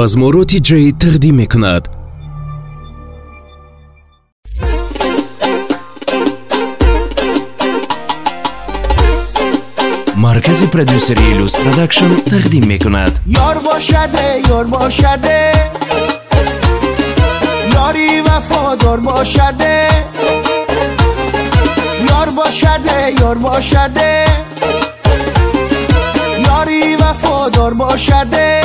بازمورو TJ تقدیم میکند. مرکز پرودوسری لوس پروداکشن تقدیم میکند. یار باشده یار باشده، یاری وفادار باشده، یار باشده یار باشده، یاری وفادار باشده،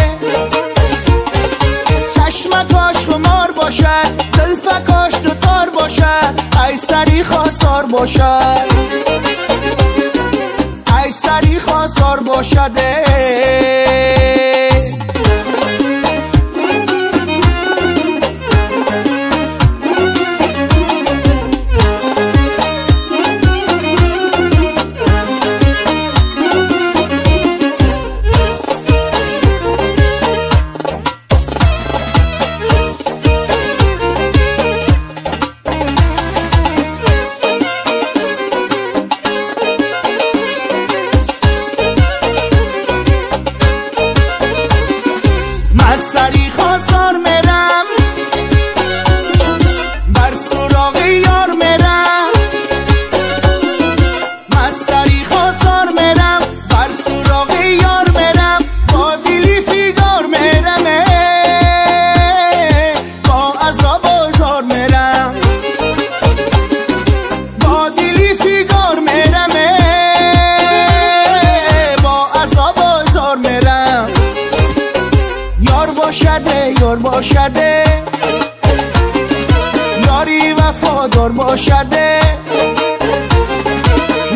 چشمکاش خمار باشد، زلفکاش دوتار باشد، ای سری خواستار باشد، ای سری خواستار باشده. سری خواستار میرم، بر سراغ یار میرم، من سری خواستار میرم، بر سراغ یار میرم، با دلی فیگار میرم، با عذاب و زار میرم، با دلی فیگار میرم، با عذاب و زار میرم. یار باشده یار باشده، یاری وفادار باشده،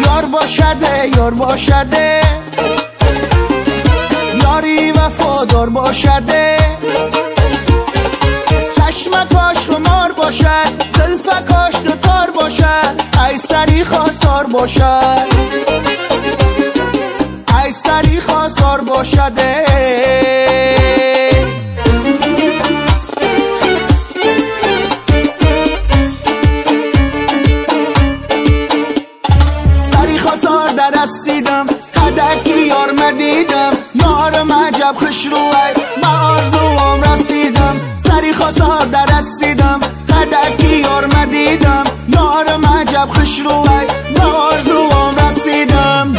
یار باشده یار باشده، یاری وفادار باشده، چشمکاش خمار باشد، زلفکاش دوتار باشد، ای سری خواستار باشد، ای سری خواستار باشده. رسیدم قدکی یار مدیدم، یارم عجب خوش روی به آرزوام رسیدم، سری خواستار در رسیدم قدکی یار مدیدم، یارم عجب خوش روی به آرزوام رسیدم.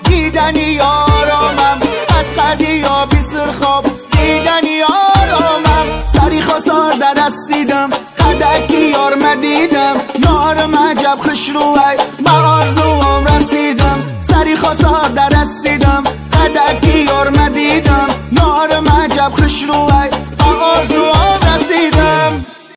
دیدنی یارامم قدی یا بیسر خواب دیدنی یارامم، سری خواستار در رسیدم قدکی یار مدیدم، یارم عجب خوش روی به آرزوام رسیدم، سری خواستار در رسیدم قدکی یار مدیدم، یارم عجب خوش روی